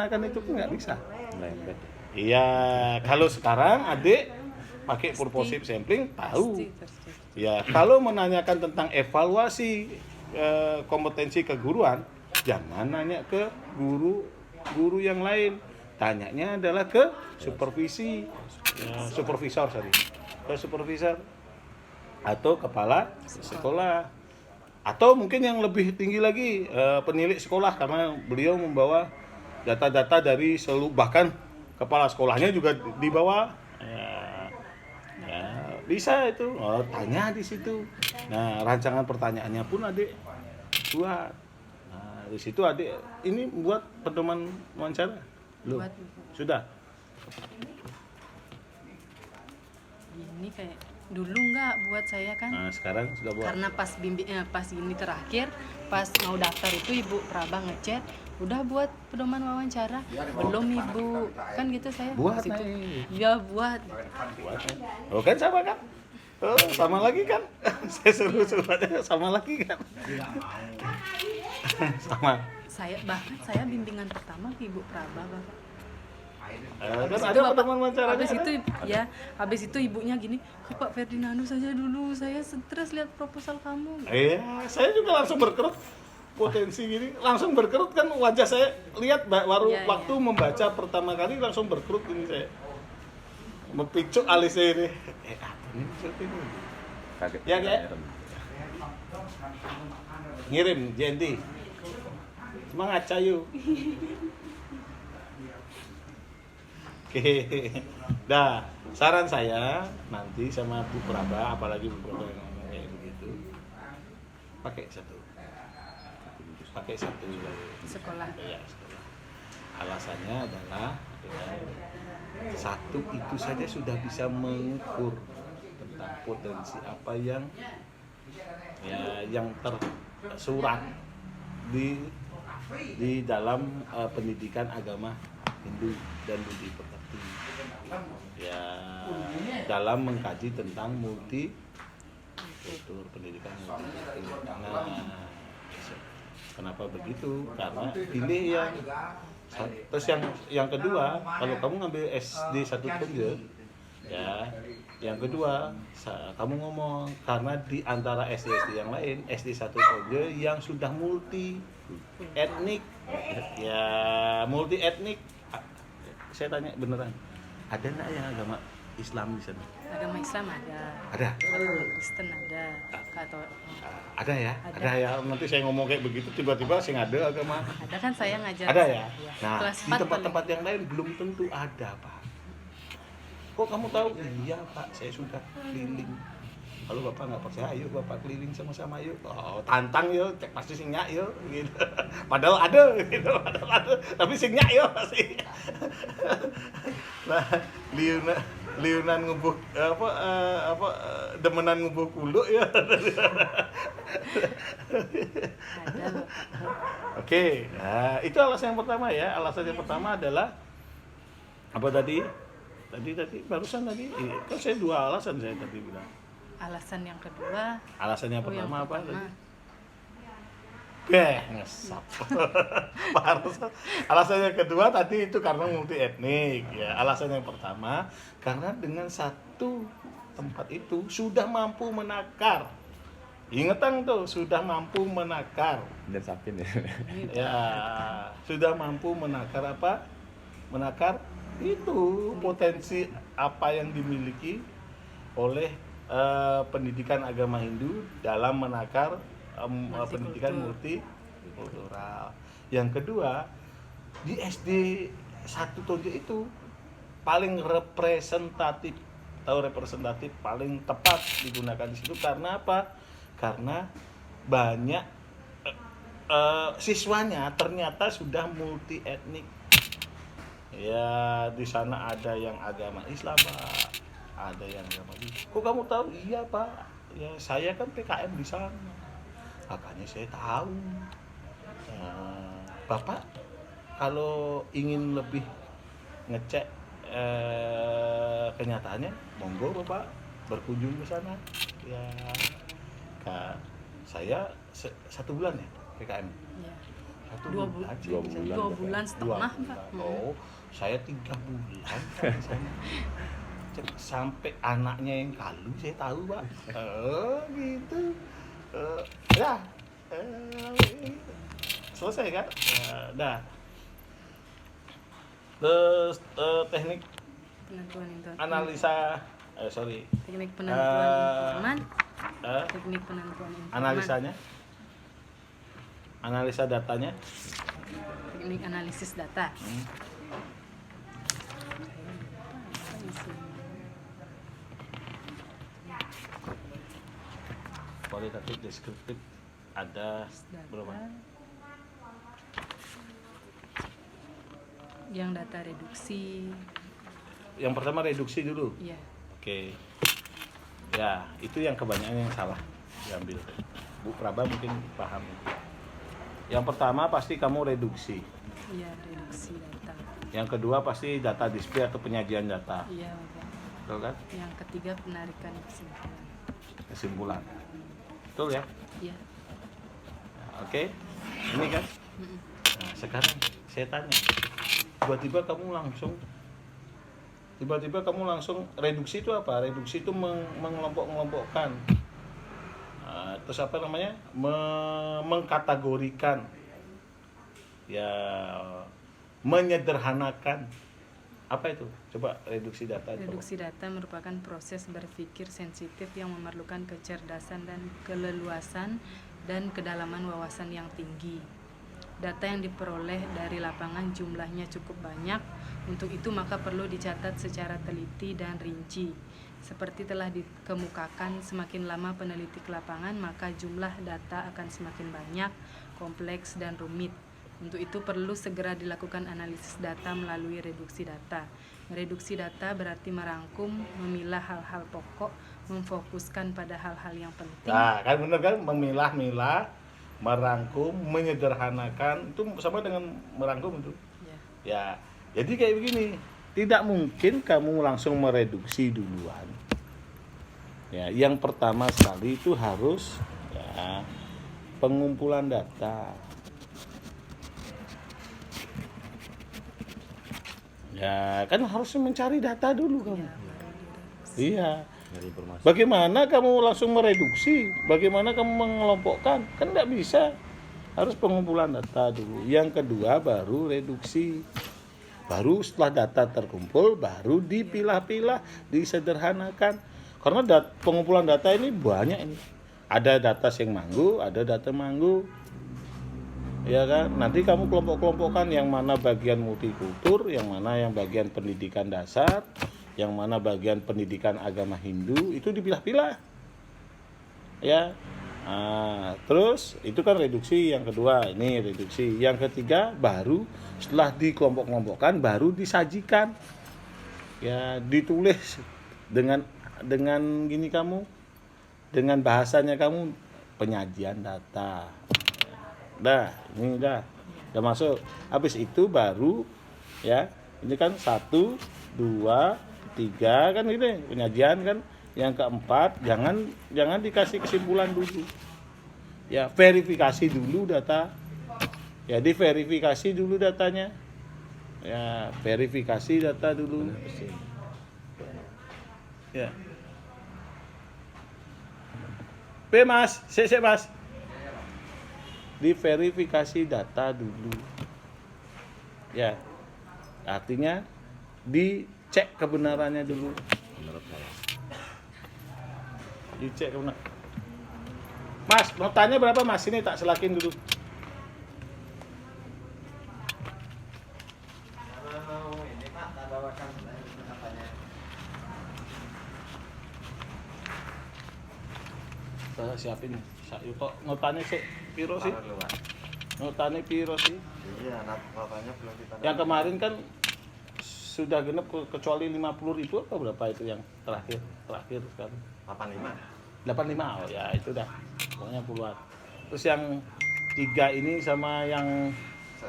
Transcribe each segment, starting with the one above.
melaksanakan itu nggak bisa. Lempet. Iya, kalau sekarang adik pakai purposive sampling tahu. Ya, kalau menanyakan tentang evaluasi kompetensi keguruan, jangan nanya ke guru yang lain. Tanyanya adalah ke supervisor atau kepala sekolah. Atau mungkin yang lebih tinggi lagi penilik sekolah, karena beliau membawa data-data dari seluruh, bahkan kepala sekolahnya juga dibawa. Ya, bisa itu. Tanya di situ. Nah, rancangan pertanyaannya pun adik buat. Nah, di situ adik ini buat pedoman wawancara. Belum? Buat. Sudah. Ini kayak dulu nggak buat saya kan. Nah, sekarang sudah buat. Karena pas ini terakhir, pas mau daftar itu Ibu Praba ngechat, udah buat pedoman wawancara. Belum Ibu, kan gitu saya. Buat, Pas itu. Nay. Ya buat. Oh kan sama kan? Oh, sama lagi kan? Saya suruh aja sama lagi kan? Sama. Bahkan saya bimbingan pertama ke Ibu Praba, Bapak. Kan ada pedoman wawancaranya. Habis itu ibunya gini, Pak Ferdinando saja dulu, saya stres lihat proposal kamu. Iya, saya juga langsung berkerut potensi gini, langsung berkerut kan wajah saya lihat baru waktu membaca pertama kali langsung berkerut ini saya. Mempicu alisnya ini. Ini seperti ini. Kaget. Ya, kayak ngirim Jendi. Semangat Cayu. Oke. Dah, saran saya nanti sama Bu Praba, apalagi Bu Praba yang ngomong kayak begitu, pakai satu Sekolah. ya, sekolah. Alasannya adalah satu itu saja sudah bisa mengukur tentang potensi apa yang tersurat di dalam pendidikan agama Hindu dan Budi Pekerti, ya, dalam mengkaji tentang multikultur, pendidikan multikultur. Nah, kenapa begitu? Karena ini terus yang kedua, kalau kamu ngambil SD 1 Toge, ya, yang kedua kamu ngomong karena di antara SD yang lain, SD 1 Toge yang sudah multi etnik, saya tanya beneran, ada nggak yang agama Islam di sana? Agama Islam ada. Ada. Agama Kristen ada. Ada ya. Nanti saya ngomong kayak begitu tiba-tiba saya ada agama. Ada kan saya ngajar. Ada ya. Ya. Nah, Kelas di 4 tempat-tempat yang lain belum tentu ada, Pak. Kok kamu tahu? Iya, Pak, saya sudah keliling. Kalau Bapak nggak percaya, ayo Bapak keliling sama-sama yuk. Oh, tantang yuk, cek pasti sing nyak yuk gitu. Padahal ada gitu, tapi sing nyak yuk pasti. Nah, liunan ngubuh demenan ngubuh kuluk ya. Oke, nah itu alasan yang pertama ya. Alasan yang pertama adalah apa tadi? Tadi barusan tadi kan saya dua alasan saya tadi bilang. Alasan yang kedua. Alasan yang pertama yang apa pertama. tadi? Ngesap. Alasan yang kedua tadi itu karena multi etnik ya. Alasan yang pertama karena dengan satu tempat itu sudah mampu menakar. Ingetan tuh, sudah mampu menakar. Dan sakin ya. Ya, sudah mampu menakar apa? Menakar itu potensi apa yang dimiliki oleh pendidikan agama Hindu dalam menakar pendidikan multikultural. Yang kedua, di SD 1 Tojo itu paling representatif paling tepat digunakan di situ karena apa? Karena banyak siswanya ternyata sudah multi etnik. Ya, di sana ada yang agama Islam, Pak. Ada yang agama Islam. Kok kamu tahu? Iya, Pak. Ya, saya kan PKM di sana. Makanya saya tahu. Bapak kalau ingin lebih ngecek kenyataannya, monggo Bapak berkunjung ke sana. Ya, saya 1 bulan ya PKM. Ya. Satu Dua bulan sih. 2 bulan. 2 bulan setengah, Dua Pak. bulan. Oh, saya 3 bulan Pak, di sana. Sampai anaknya yang kalu saya tahu Pak. Gitu. Ya. Selesai kan? Dah. Terus teknik Penentuan analisa teknik penentuan informan, eh, teknik penentuan informan, analisanya, analisa datanya. teknik analisis data. Kualitatif, deskriptif ada Data. berapa? Yang data reduksi, Yang pertama reduksi dulu. ya. Oke. Ya, itu yang kebanyakan yang salah diambil. Bu Praba mungkin paham. Yang pertama pasti kamu reduksi. Iya, reduksi data. Yang kedua pasti data display atau penyajian data. Iya, Bapak. Betul kan? Yang ketiga penarikan kesimpulan. Kesimpulan. Betul ya? Iya. Oke. Ini kan. Mm-mm. Nah, sekarang saya tanya. Tiba-tiba kamu langsung reduksi itu apa? Reduksi itu mengelompok-ngelompokkan. Terus apa namanya? Mengkategorikan. Ya, menyederhanakan. Apa itu? Coba reduksi data. Reduksi data merupakan proses berpikir sensitif yang memerlukan kecerdasan dan keleluasan dan kedalaman wawasan yang tinggi. Data yang diperoleh dari lapangan jumlahnya cukup banyak, untuk itu maka perlu dicatat secara teliti dan rinci. Seperti telah dikemukakan, semakin lama peneliti ke lapangan, maka jumlah data akan semakin banyak, kompleks, dan rumit. Untuk itu perlu segera dilakukan analisis data melalui reduksi data. Mereduksi data berarti merangkum, memilah hal-hal pokok, memfokuskan pada hal-hal yang penting. Nah, kan bener kan? Memilah-milah, merangkum, menyederhanakan, itu sama dengan merangkum itu. Ya. Ya, jadi kayak begini. Tidak mungkin kamu langsung mereduksi duluan. Ya, yang pertama sekali itu harus ya, pengumpulan data. Ya, kan harusnya mencari data dulu kamu. Ya, baru direduksi. Iya. Dari informasi. Bagaimana kamu langsung mereduksi? Bagaimana kamu mengelompokkan? Kan nggak bisa. Harus pengumpulan data dulu. Yang kedua baru reduksi. Baru setelah data terkumpul, baru dipilah-pilah, disederhanakan. Karena pengumpulan data ini banyak ini. Ada data sing manggu, ada data manggu. Ya kan? Nanti kamu kelompok-kelompokkan yang mana bagian multikultur, yang mana yang bagian pendidikan dasar, yang mana bagian pendidikan agama Hindu, itu dipilah-pilah. Ya. Nah, terus itu kan reduksi yang kedua, ini reduksi. Yang ketiga baru setelah dikelompok-kelompokkan baru disajikan. Ya, ditulis dengan gini kamu, dengan bahasanya kamu, penyajian data. Dah, ini udah masuk. Habis itu baru ya, ini kan 1, 2, 3 kan ini penyajian kan. Yang keempat, jangan dikasih kesimpulan dulu. Ya, verifikasi dulu data. Ya, diverifikasi dulu datanya. Ya, verifikasi data dulu. Ya. Mas, Mas. Diverifikasi data dulu. Ya. Artinya dicek kebenarannya dulu. Menurut saya. Dicek kebenaran. Mas, notanya berapa Mas? Ini tak selakin dulu. Ini Pak, tak bawakan katanya. Saya siapin. Yuk kok notanya sih piro sih? Taruh dulu, Pak. Notanya piro sih? Iya, notanya belum ditanda. Yang kemarin kan sudah genep kecuali 50.000 apa berapa itu yang terakhir sekarang? 85. 85. Oh ya, itu dah. Pokoknya puluhan. Terus yang 3 ini sama yang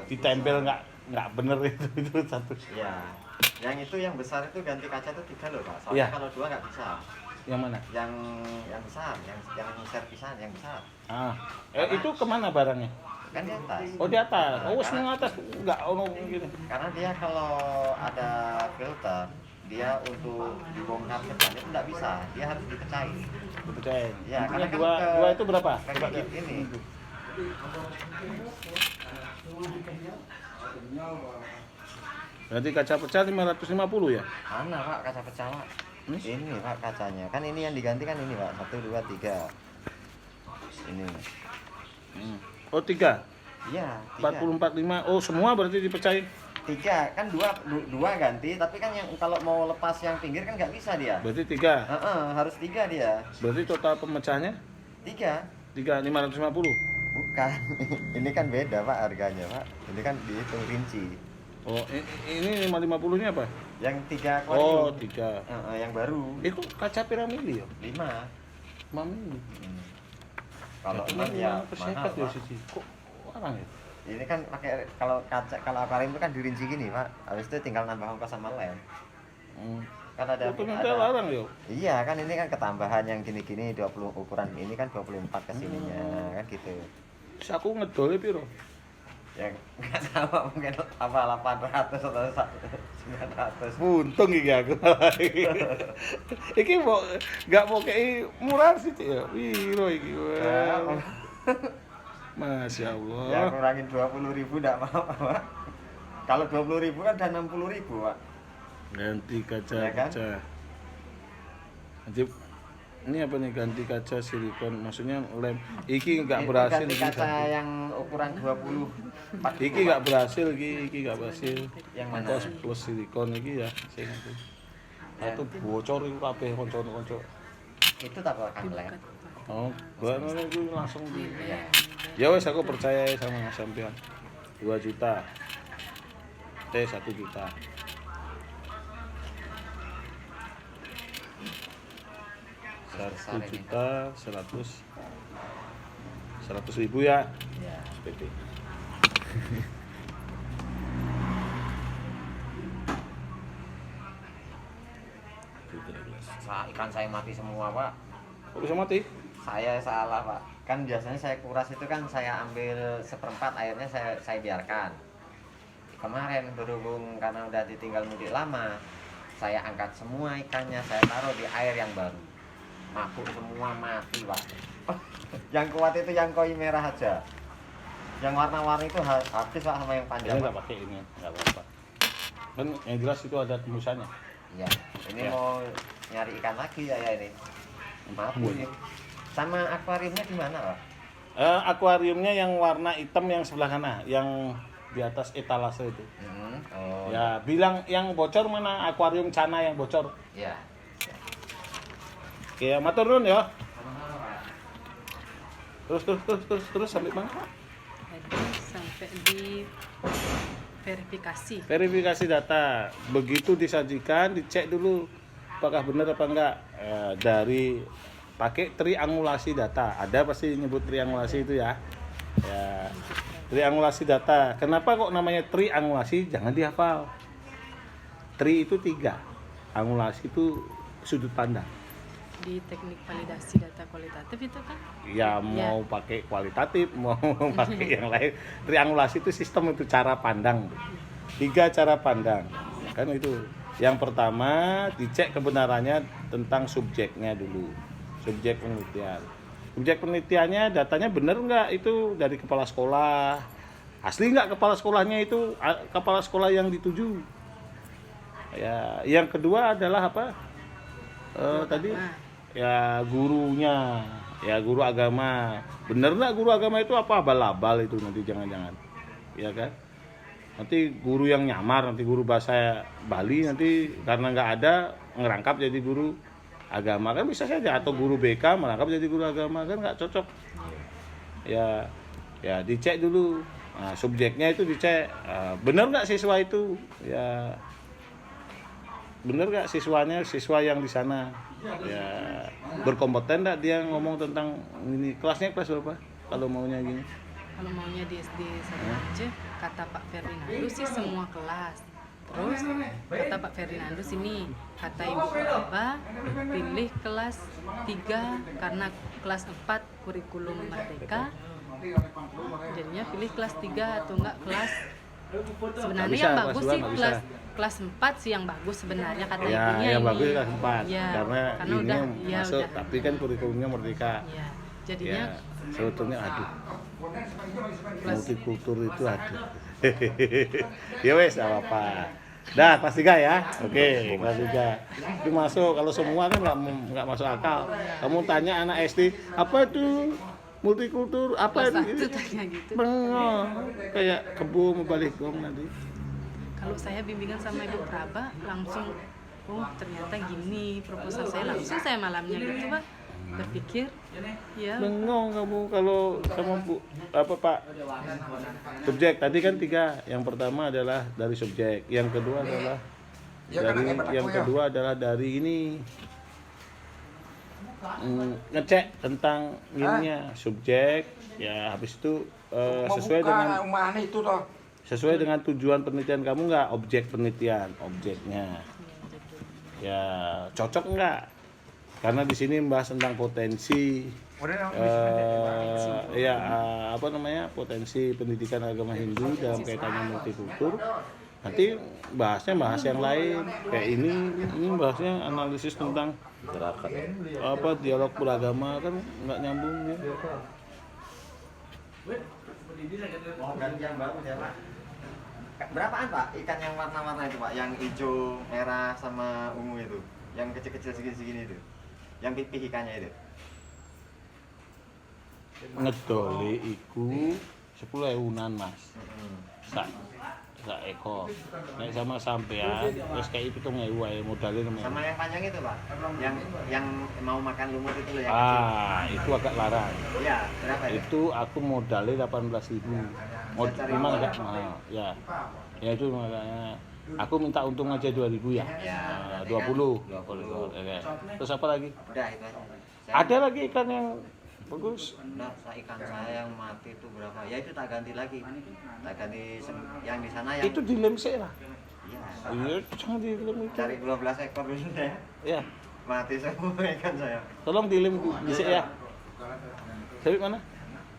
ditempel nggak bener itu satu. Iya. Yang itu yang besar itu ganti kaca itu 3 loh, Pak. Soalnya Iya. kalau 2 nggak bisa. Yang mana? Yang besar, yang servisan yang besar. Ah, itu kemana barangnya? kan di atas. Oh di atas. Oh Karena- seneng atas enggak ono gini. Karena dia kalau ada filter, dia untuk dibongkar ke depan itu nggak bisa, dia harus dipecahin. Dipecahin. Ya, Intinya karena kan dua itu berapa? kayak Coba gini, ini. Berarti kaca pecah 550 ya? Mana Pak kaca pecah Pak? Hmm? Ini Pak kacanya. Kan ini yang diganti kan ini Pak. 1, 2, 3. Ini. Oh 3. Iya, 40 45. Oh semua berarti dipecahin. 3 kan dua ganti, tapi kan yang kalau mau lepas yang pinggir kan nggak bisa dia. Berarti 3. Harus 3 dia. Berarti total pemecahannya 3. 550. Bukan. Ini kan beda Pak harganya Pak. Ini kan dihitung rinci. Oh ini 550-nya apa? Yang 3 Oh akuarium. 3. Yang baru Itu kaca piramidi ya? 5. Mami. Kalau Cuma 6 ya persekat mahal ya Pak. sih. Kok orang ya? Ini kan pakai kalau akuarium itu kan dirinci gini Pak. Habis itu tinggal nambah ongkos sama lem. Kan ada Oh, ternyata larang ya? Iya kan ini kan ketambahan yang gini-gini 20 ukuran ini kan 24 kesininya kan gitu. Terus aku ngedolnya piro? Ya nggak sama mungkin apa 800 atau 900. Untung iki aku. Iki mau enggak mau kayak murah sih Cik, ya. Piro iki? Wah. Masya Ya Allah. kurangin 20.000 enggak apa-apa Pak. Kalau 20.000 kan udah 60.000 Pak. Ganti kaca Ya kan? kaca. Nanti ini apa nih ganti kaca silikon? Maksudnya lem. Iki nggak berhasil. Ganti iki kaca ganti. yang ukuran 20 Iki nggak berhasil, iki nggak berhasil. Yang mana? Plus silikon iki ya, sing itu. Ya. Itu bocor itu kabeh konco-konco. itu tak akan lem. Oh, gua itu langsung di. Ya. Ya wes aku percaya sama sampean. 2 juta. 1 juta. Besar 1 ini. juta 100 ribu ya. Ya. SPP. Ikan saya mati semua Pak. Kok bisa mati? Saya salah Pak. Kan biasanya saya kuras itu kan saya ambil seperempat airnya saya biarkan. Kemarin berhubung karena udah ditinggal mudik lama, saya angkat semua ikannya, saya taruh di air yang baru. Mabuk semua mati Pak. Yang kuat itu yang koi merah aja. Yang warna-warni itu habis Pak sama yang Ini panjang. nggak Pak. pakai ini, nggak apa-apa. Kan yang jelas itu ada tembusannya. Iya. Ini Ya. mau nyari ikan lagi ya ini. Mabuk ya. Sama akuariumnya di mana Pak? Akuariumnya yang warna hitam yang sebelah sana, yang di atas etalase itu. Oh. Ya, bilang yang bocor mana akuarium Cana yang bocor. Iya. Oke, matur nuwun ya. Terus sampai mana? Jadi sampai di verifikasi. Verifikasi data. Begitu disajikan, dicek dulu apakah benar apa enggak. Dari pakai triangulasi data. Ada pasti nyebut triangulasi itu ya. Ya, triangulasi data. Kenapa kok namanya triangulasi? Jangan dihafal. Tri itu 3. Angulasi itu sudut pandang. Di teknik validasi data kualitatif itu kan Ya mau pakai kualitatif, mau pakai yang lain. Triangulasi itu sistem, itu cara pandang. 3 cara pandang. Kan itu. Yang pertama dicek kebenarannya tentang subjeknya dulu. Subjek penelitian. Subjek penelitiannya datanya benar nggak, itu dari kepala sekolah. Asli nggak kepala sekolahnya itu kepala sekolah yang dituju. Ya, yang kedua adalah apa? Tadi ya gurunya, ya guru agama. Bener nggak guru agama itu apa abal-abal itu nanti jangan-jangan, ya kan? Nanti guru yang nyamar, nanti guru bahasa Bali nanti karena nggak ada ngerangkap jadi guru agama kan bisa saja, atau guru BK merangkap jadi guru agama kan nggak cocok. Ya, ya dicek dulu. Nah, subjeknya itu dicek, bener nggak siswa itu, ya bener nggak siswa yang di sana, ya berkompeten nggak dia ngomong tentang ini. Kelasnya kelas berapa kalau maunya gini? kalau maunya di SD aja, kata Pak Ferdinandus sih semua kelas. Terus kata Pak Ferdinandus ini, kata Ibu apa, pilih kelas 3 karena kelas 4 kurikulum merdeka, Jadinya pilih kelas 3 atau enggak kelas sebenarnya bisa, yang kelas bagus dua sih nggak kelas bisa. kelas 4 sih yang bagus sebenarnya kata Ya, ibunya yang ini. bagus kelas 4 Ya, karena ini udah ya masuk, udah. tapi kan kurikulumnya Merdeka. Ya, jadinya Ya, sebetulnya aduh. Multikultur itu aduh. Ya wes, apa. Dah, kelas 3 ya. Oke, kelas 3. Itu masuk, kalau semua kan nggak masuk akal. Kamu tanya anak SD, apa itu multikultur? Apa kelas itu? 1 tanya gitu. Bengong, kayak kebo mau balik gong nanti. Kalau saya bimbingan sama Ibu Praba langsung oh ternyata gini proposal saya, langsung saya malamnya gitu Pak berpikir ya Bengong kamu kalau kamu apa Pak? Subjek tadi kan 3. Yang pertama adalah dari subjek, yang kedua adalah dari ini ngecek tentang ininya subjek ya, habis itu sesuai dengan tujuan penelitian kamu nggak, objek penelitian objeknya ya cocok nggak, karena di sini membahas tentang potensi potensi pendidikan agama Hindu dalam kaitannya multikultur. Nanti bahas yang lain kayak ini bahasnya analisis tentang dialog beragama, kan nggak nyambung ya. Mau ganti yang bagus ya Pak. Berapaan Pak ikan yang warna-warna itu Pak, yang hijau, merah sama ungu itu, yang kecil-kecil segini-segini itu, yang pipih ikannya itu? Ngedole iku 10.000-an Mas. Sak ekor. Nek sama sampean wis kayak 7.000 wae modalnya namanya. Sama yang panjang itu Pak, yang mau makan lumut itu loh yang kecil. Itu agak larang. Iya, berapa itu? Itu aku modalnya 18.000. Memang agak mahal. Ya. Ya itu makanya aku minta untung aja 2.000 ya. Ya, 20. Oke. Terus apa lagi? Udah itu aja. Ada lagi ikan yang bagus. Nah, ikan saya yang mati itu berapa? Ya itu tak ganti lagi. Tak ganti yang di sana yang Itu dilem sih lah. Iya. Iya, jangan dilem itu. Cari 12 ekor dulu deh. Ya, Mati semua ikan saya. tolong dilem bisa ya. Tapi mana?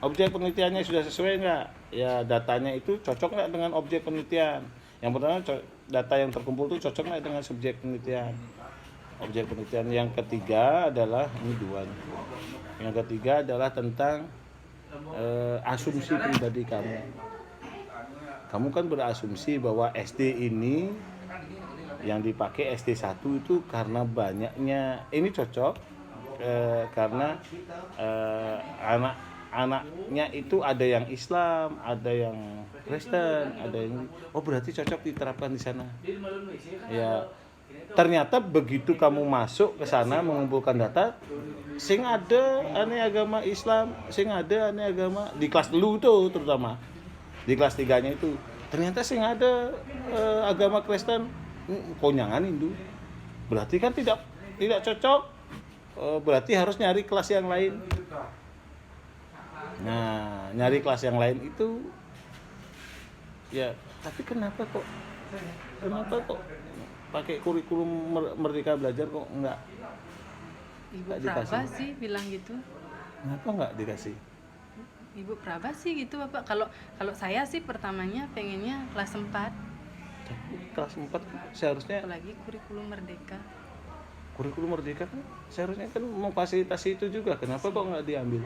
Objek penelitiannya sudah sesuai nggak? Ya datanya itu cocok nggak dengan objek penelitian? Yang pertama data yang terkumpul itu cocok nggak dengan subjek penelitian? Objek penelitian yang ketiga adalah ini 2. Yang ketiga adalah tentang asumsi pribadi kamu. Kamu kan berasumsi bahwa SD ini yang dipakai SD 1 itu karena banyaknya ini cocok karena anak-anaknya itu ada yang Islam, ada yang Kristen, ada yang berarti cocok diterapkan di sana. Ya, ternyata begitu kamu masuk ke sana mengumpulkan data, sing ada ane agama Islam, sing ada ane agama di kelas dulu tuh terutama. Di kelas 3-nya itu ternyata sing ada agama Kristen, konyangan Hindu. Berarti kan tidak cocok. Berarti harus nyari kelas yang lain. Nah, nyari kelas yang lain itu ya, tapi kenapa kok pakai kurikulum Merdeka Belajar kok enggak Ibu dikasih? Praba sih bilang gitu. Kenapa enggak dikasih? Ibu Praba sih gitu Bapak. Kalau saya sih pertamanya pengennya kelas 4, Tapi kelas 4 seharusnya apalagi kurikulum Merdeka. kurikulum Merdeka kan seharusnya kan memfasilitasi itu juga. Kenapa kok enggak diambil?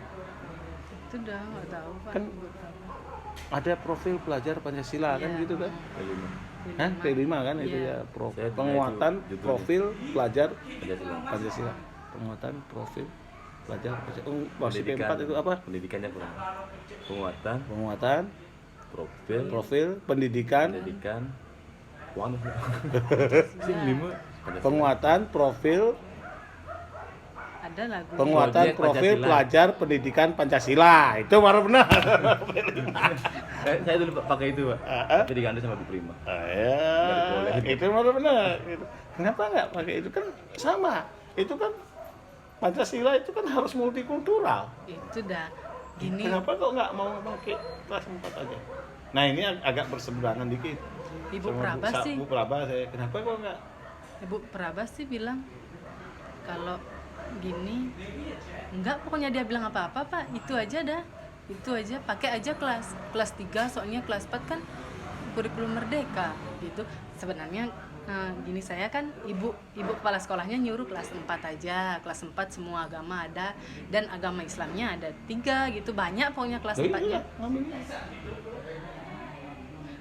Itu udah nggak tahu Pak. Kan Ibu Praba. Ada profil pelajar Pancasila kan Iya. gitu kan? P5. Hah? P5 kan itu Iya. ya, Saya penguatan itu judulnya. profil pelajar Pancasila. Pancasila. Penguatan profil pelajar Pancasila. Masih Pendidikan. P4 itu apa? Pendidikannya kurang. Penguatan Penguatan profil pendidikan, Sing 5 penguatan profil Ada lagu. penguatan Project profil Pancasila. pelajar pendidikan Pancasila. Itu baru benar. Saya dulu pakai itu, Pak. Tapi diganti sama Bu Prima. Nggak dibolehin. Itu baru benar. Kenapa nggak pakai itu, kan sama. Itu kan Pancasila itu kan harus multikultural. Itu dah gini. Kenapa kok nggak mau pakai kelas 4 aja? Nah ini agak berseberangan dikit. Ibu Sama Praba sih. Bu Praba saya. Kenapa kok nggak? Ibu Praba sih bilang kalau gini enggak, pokoknya dia bilang apa-apa Pak, itu aja dah. itu aja, pakai aja kelas 3, soalnya kelas 4 kan kurikulum merdeka gitu. Sebenarnya gini, saya kan ibu kepala sekolahnya nyuruh kelas 4 aja, kelas 4 semua agama ada dan agama Islamnya ada 3 gitu, banyak pokoknya kelas 4-nya.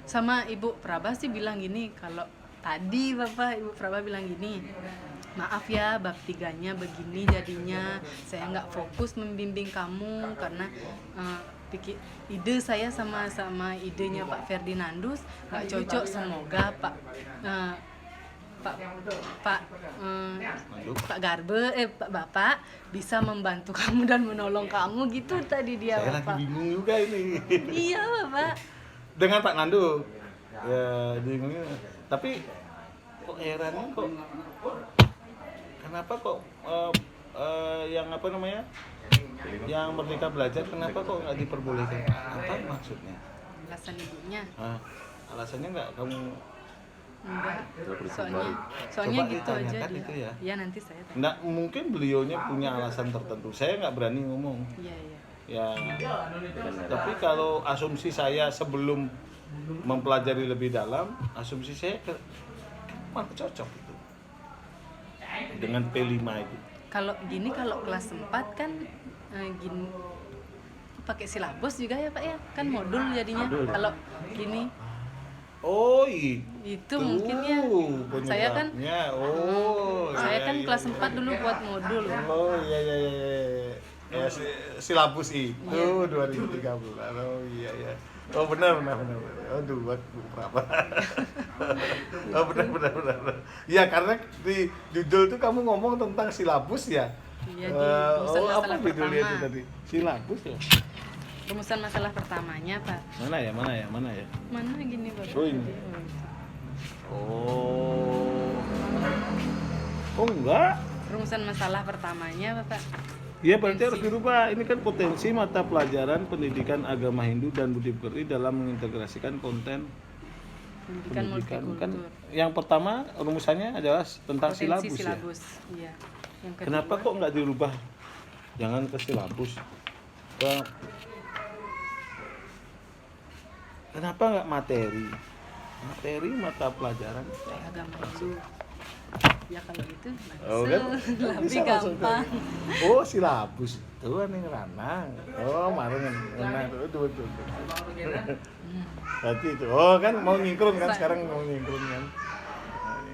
Sama Ibu Praba sih bilang gini, kalau tadi Ibu Praba bilang gini, maaf ya bab 3-nya begini jadinya, saya nggak fokus membimbing kamu karena ide saya sama idenya Pak Ferdinandus nggak cocok. Semoga Pak Garbe, Pak Bapak bisa membantu kamu dan menolong kamu gitu tadi dia. Saya Bapak. lagi bingung juga ini. Iya Bapak. Dengan Pak Nandu ya bingungnya, tapi kok herannya kok kenapa kok yang apa namanya yang Merdeka Belajar kenapa kok nggak diperbolehkan, apa maksudnya? Alasan ibunya Alasannya nggak kamu enggak, soalnya Coba gitu aja ditanyakan dia. itu ya. Ya nanti saya tanya. nggak mungkin beliaunya punya alasan tertentu, saya nggak berani ngomong Iya. ya. Tapi kalau asumsi saya sebelum mempelajari lebih dalam, asumsi saya mana cocok itu dengan P5 itu. Kalau gini, kalau kelas 4 kan gini pakai silabus juga ya Pak ya, kan modul jadinya. Kalau gini Oh itu mungkin ya. Saya kan saya kan kelas 4 dulu buat modul. Oh iya. Ya silabus itu 2013. Oh iya. Oh benar. Aduh, berapa? Oh benar. Ya karena di judul tuh kamu ngomong tentang silabus ya. Iya, di rumusan apa masalah judulnya itu pertama. tadi? Silabus ya. Rumusan masalah pertamanya Pak. Mana ya? Mana gini Pak? Oh, ini. Oh enggak. Rumusan masalah pertamanya Bapak. Iya berarti harus dirubah. Ini kan potensi mata pelajaran pendidikan agama Hindu dan Budi Pekerti dalam mengintegrasikan konten Pendidikan multikultur. kan. Yang pertama rumusannya adalah tentang Potensi silabus ya. silabus. Iya. Yang kedua, Kenapa kok nggak dirubah? Jangan ke silabus. Kenapa nggak materi? Materi mata pelajaran. agama Hindu? Ya kalau gitu Oh, kan? lebih Bisa langsung gampang. Oh silabus itu nih ranang. Oh kemarin ranang itu betul. Berarti itu. Oh kan mau nyingkrun kan sekarang mau nyingkrun kan.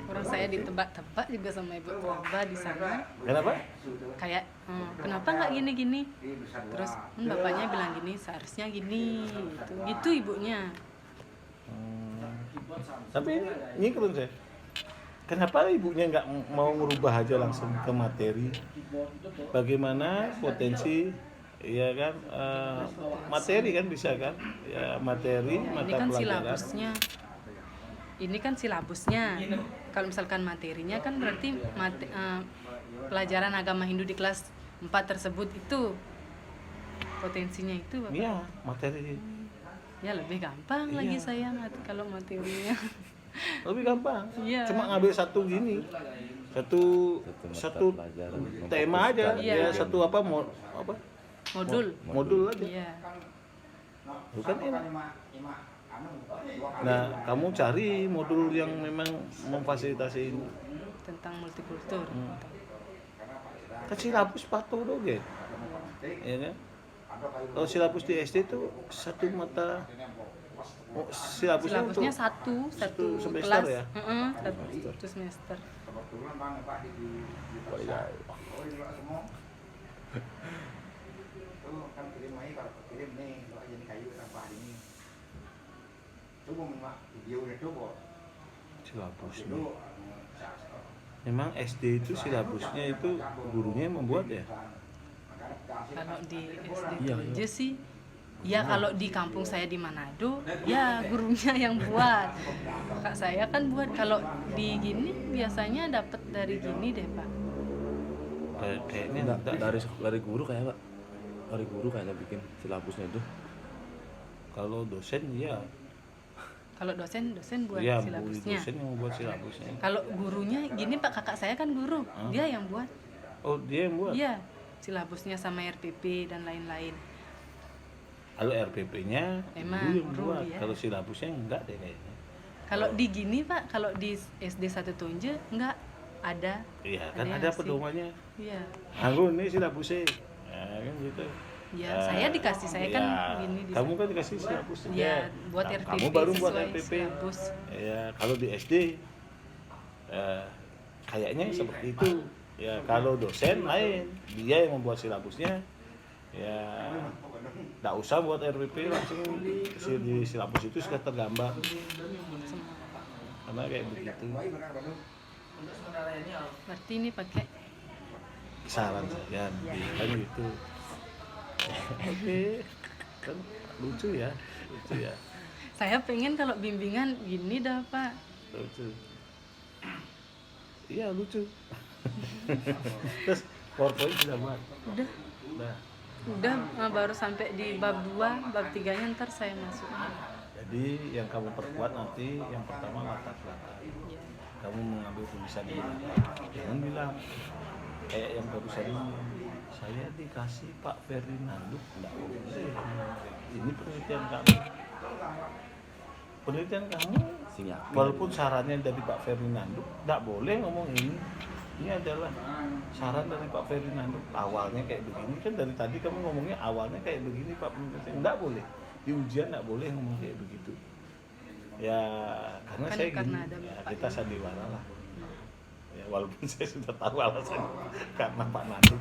Orang saya ditebak-tebak juga sama Ibu Praba di sana. Kenapa? Kayak kenapa nggak gini-gini? Terus bapaknya bilang gini, seharusnya gini. Gitu ibunya. Tapi nyingkrun saya. Kenapa ibunya nggak mau merubah aja langsung ke materi? Bagaimana potensi, ya kan? Materi kan bisa kan? Ya materi Ini mata kan pelajaran. silabusnya. Ini kan silabusnya. Kalau misalkan materinya kan berarti pelajaran agama Hindu di kelas 4 tersebut itu potensinya itu Bapak. Iya materi. Ya lebih gampang Iya. lagi saya kalau materinya. Lebih gampang. Iya. Cuma ngambil satu gini. Satu pelajaran tema aja. Iya. Ya satu apa Modul. modul aja. Iya. Bukan ini. Nah, kamu cari modul yang memang memfasilitasi ini. Tentang multikultur. Kan silabus patuh doge. Ya kan? Kalau silabus di SD itu satu mata silabusnya untuk Silabusnya satu semester kelas. ya? Satu semester. Silabusnya. Memang SD itu silabusnya itu gurunya yang membuat ya? Kalau di SD aja sih, ya kalau di kampung saya di Manado, ya gurunya yang buat. Kakak saya kan buat. Kalau di gini biasanya dapat dari gini deh Pak. Kayaknya dari guru kayak Pak. Dari guru kayaknya bikin silabusnya itu. kalau dosen ya. Kalau dosen buat Iya, silabusnya. dosen yang membuat silabusnya. Kalau gurunya gini Pak, kakak saya kan guru, dia yang buat. Oh, dia yang buat? Iya, silabusnya sama RPP dan lain-lain. Kalau RPP-nya Emang, guru yang guru buat. ya. Kalau silabusnya enggak deh kayaknya. Kalau di gini Pak, kalau di SD 1 Tonje enggak ada. Iya, kan yang ada ngasih. pedomannya. Iya. Anggun ini silabusnya. Nah, kan gitu. Ya, saya dikasih, saya kan gini di kamu kan dikasih silabus juga. Iya, buat Nah, RPP kamu baru buat sesuai RPP. silabus. Ya, kalau di SD kayaknya seperti itu. Ya, kalau dosen lain, dia yang membuat silabusnya. Ya, enggak usah buat RPP, langsung di silabus itu sudah tergambar. Karena kayak begitu. Berarti ini pakai Saran saya, kan gitu. Oke, kan lucu ya. saya pengen kalau bimbingan gini dah Pak. Lucu. Iya lucu. Terus PowerPoint sudah buat. Udah baru sampai di bab 2, bab 3-nya ntar saya masuk. Jadi yang kamu perkuat nanti yang pertama latar belakang. Iya. Kamu mengambil tulisan di belakang. Jangan bilang kayak yang barusan ini. Saya dikasih Pak Ferdinando. Enggak boleh. Ini penelitian kamu. Penelitian kamu walaupun sarannya dari Pak Ferdinando, enggak boleh ngomong ini. Ini adalah saran dari Pak Ferdinando. Awalnya kayak begini, kan dari tadi kamu ngomongnya awalnya kayak begini Pak. Enggak boleh. Di ujian enggak boleh ngomong kayak begitu. Ya, karena Kan saya karena gini, ada ya, Bapak kita ini. sandiwara lah. Ya, walaupun saya sudah tahu alasannya karena Pak Nanduk.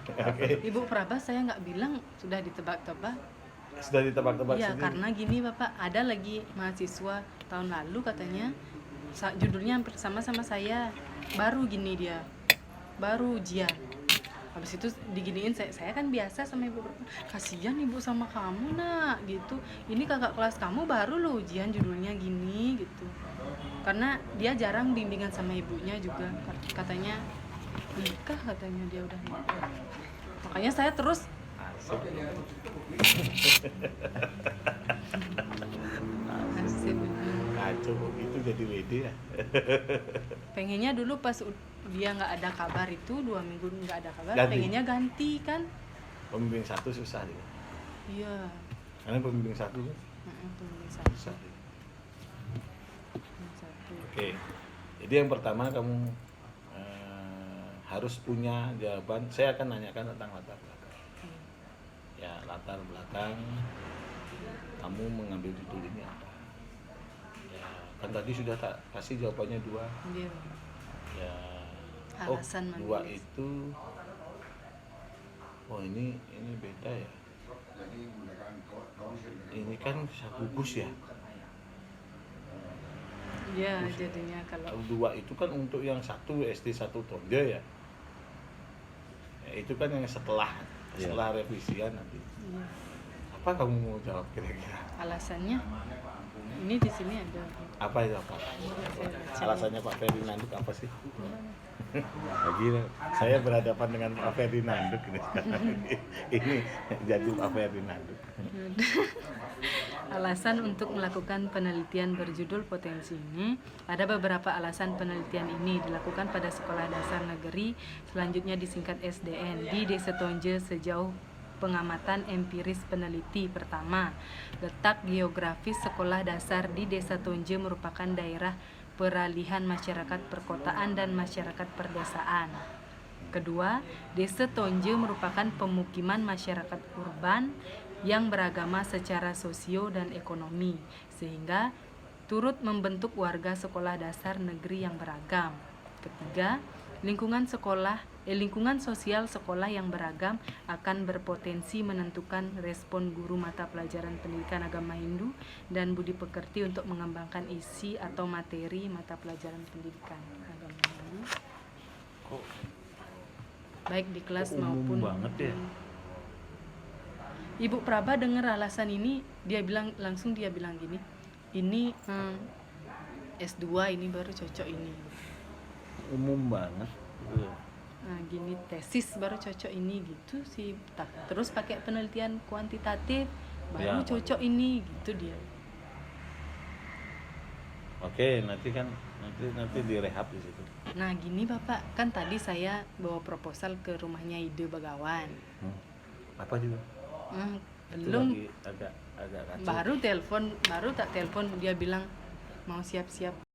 Oke. Ibu Prabas saya nggak bilang sudah ditebak-tebak. Sudah ditebak-tebak Iya, sendiri. karena gini Bapak, ada lagi mahasiswa tahun lalu katanya judulnya hampir sama saya. Baru gini dia. Baru ujian. Habis itu diginiin saya kan biasa sama ibu, kasihan ibu sama kamu nak gitu, ini kakak kelas kamu baru lo ujian judulnya gini gitu, karena dia jarang bimbingan sama ibunya juga, katanya nikah, katanya dia udah nikah, makanya saya terus asik. Kacau begitu jadi WD ya. Pengennya dulu pas dia nggak ada kabar itu 2 minggu nggak ada kabar, Ganti. pengennya ganti kan. Pembimbing 1 susah dia. Iya. Karena pembimbing 1 kan Pembimbing satu. susah dia. Pembimbing satu. Oke. Jadi yang pertama kamu harus punya jawaban. Saya akan nanyakan tentang latar belakang. Ya, latar belakang kamu mengambil judul ini apa? Ya, kan tadi sudah tak kasih jawabannya 2. Iya. Ya. Alasan 2 memilih. itu. Oh, ini beda ya. Ini kan gugus ya. Iya, jadinya kalau Kalau 2 itu kan untuk yang 1 SD 1 Tonje ya. Ya, itu kan yang setelah revisian nanti. iya, Apa kamu mau jawab kira-kira? alasannya ini di sini ada. Apa itu apa? Saya baca. Alasannya Pak Ferdinando apa sih? Lagi saya berhadapan dengan Pak Ferdinando ini sekarang. Ini jadi Pak Ferdinando. Alasan untuk melakukan penelitian berjudul potensi ini, ada beberapa alasan penelitian ini dilakukan pada sekolah dasar negeri, selanjutnya disingkat SDN di Desa Tonje sejauh pengamatan empiris peneliti. Pertama, letak geografis sekolah dasar di Desa Tonje merupakan daerah peralihan masyarakat perkotaan dan masyarakat perdesaan. Kedua, Desa Tonje merupakan pemukiman masyarakat urban yang beragama secara sosio dan ekonomi, sehingga turut membentuk warga sekolah dasar negeri yang beragam. Ketiga, lingkungan sosial sekolah yang beragam akan berpotensi menentukan respon guru mata pelajaran pendidikan agama Hindu dan budi pekerti untuk mengembangkan isi atau materi mata pelajaran pendidikan agama Hindu, baik di kelas maupun banget ya. Ibu Praba dengar alasan ini, dia bilang gini, ini S2 ini baru cocok ini. Umum banget. Nah, gini tesis baru cocok ini gitu sih. Terus pakai penelitian kuantitatif baru Ya, cocok ini gitu dia. Oke, nanti direhab di situ. Nah, gini Bapak, kan tadi saya bawa proposal ke rumahnya Ide Begawan. Apa juga? Itu Belum. lagi agak kacau. Baru tak telepon dia bilang mau siap-siap